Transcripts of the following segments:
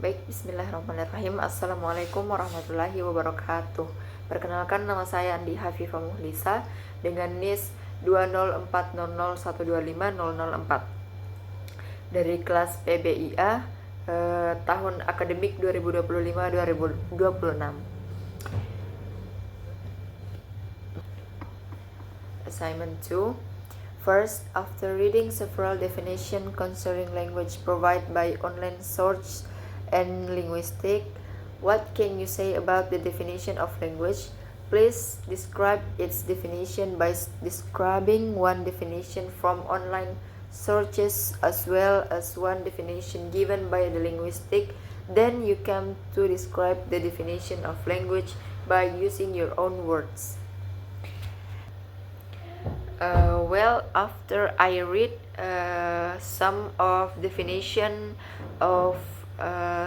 Baik, bismillahirrahmanirrahim. Assalamualaikum warahmatullahi wabarakatuh. Perkenalkan, nama saya Andi Hafifah Muhlisa dengan NIS 20400125004 dari kelas PBIA tahun akademik 2025-2026. Assignment 2. First, after reading several definitions concerning language provided by online search and linguistic, what can you say about the definition of language? Please describe its definition by describing one definition from online searches as well as one definition given by the linguistic. Then you come to describe the definition of language by using your own words. After I read some of definition of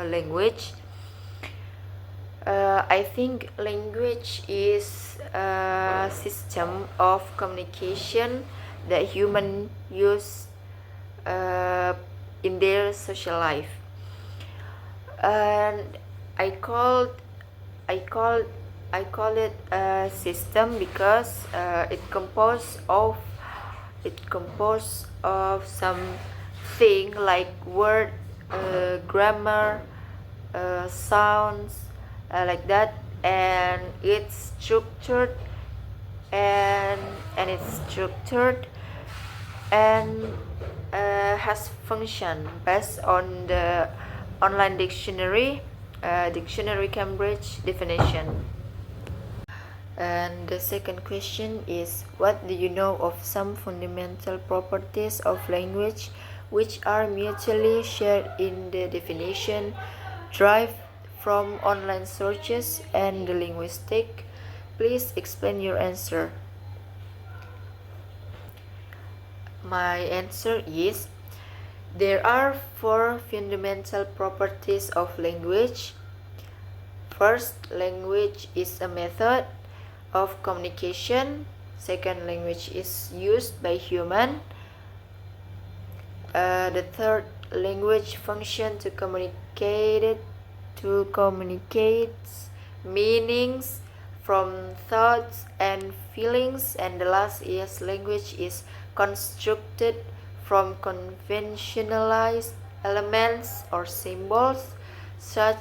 language, I think language is a system of communication that humans use in their social life, and I call it a system because it composed of something like word, grammar, sounds, like that, and it's structured and has function based on the online dictionary Cambridge definition. And the second question is, what do you know of some fundamental properties of language which are mutually shared in the definition derived from online searches and the linguistic? Please explain your answer. My answer is, there are 4 fundamental properties of language. First, language is a method of communication. Second, language is used by human. The third, language function to communicate meanings from thoughts and feelings. And the last is, language is constructed from conventionalized elements or symbols such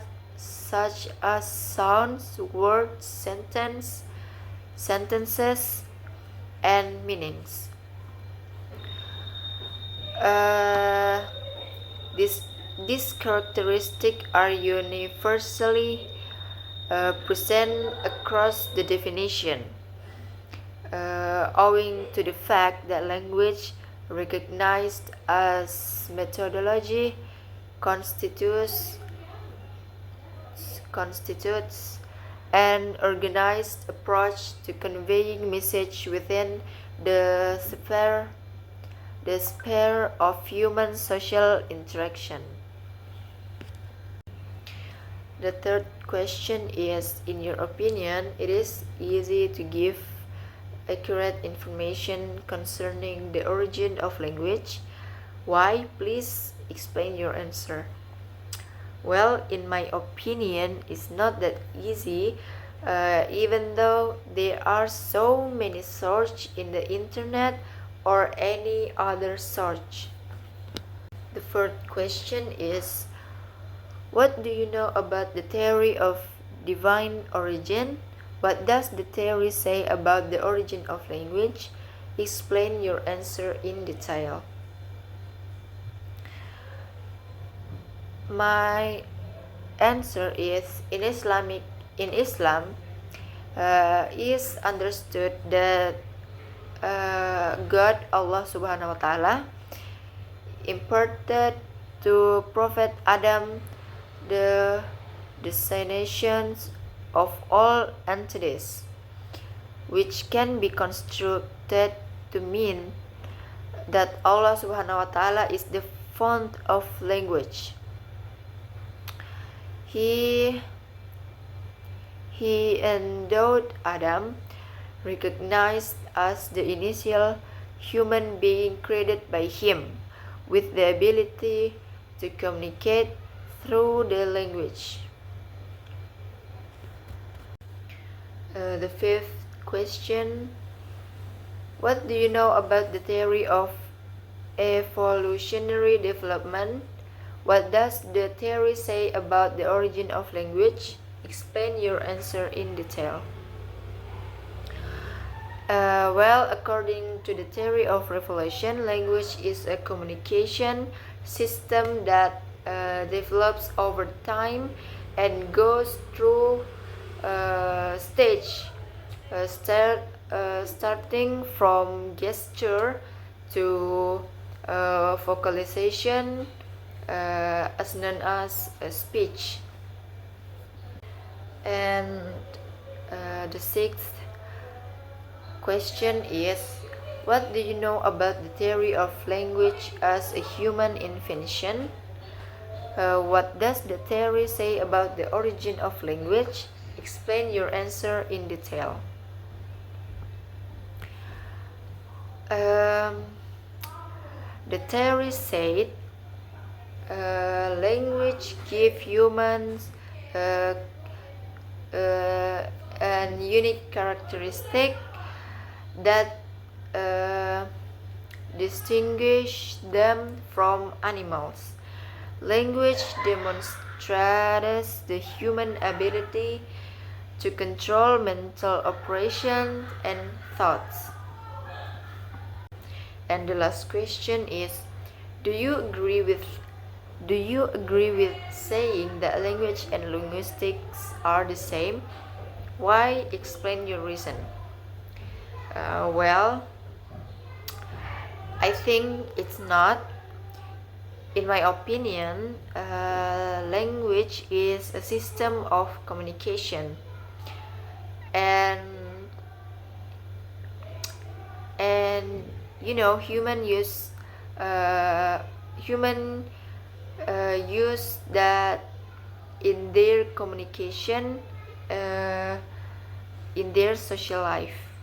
as sounds, words, sentences, and meanings. These characteristics are universally present across the definition, owing to the fact that language, recognized as methodology, constitutes an organized approach to conveying message within the sphere of human social interaction. The third question is, in your opinion, it is easy to give accurate information concerning the origin of language? Why? Please explain your answer. Well, in my opinion, it's not that easy, even though there are so many search in the internet or any other search. The fourth question is, what do you know about the theory of divine origin? What does the theory say about the origin of language? Explain your answer in detail. My answer is, in Islam is understood that God, Allah Subhanahu wa Ta'ala, imparted to Prophet Adam the designations of all entities, which can be constructed to mean that Allah Subhanahu wa Ta'ala is the fount of language. He endowed Adam, recognized as the initial human being created by him, with the ability to communicate through the language. The fifth question: what do you know about the theory of evolutionary development? What does the theory say about the origin of language? Explain your answer in detail. Well, according to the theory of evolution, language is a communication system that develops over time and goes through stage, starting from gesture to vocalization, as known as speech. And the sixth question is: what do you know about the theory of language as a human invention? What does the theory say about the origin of language? Explain your answer in detail. The theory said language gives humans an unique characteristic that distinguish them from animals. Language demonstrates the human ability to control mental operations and thoughts. And the last question is: do you agree with saying that language and linguistics are the same? Why? Explain your reason. Well, I think it's not. In my opinion, language is a system of communication, and human use that in their communication, in their social life.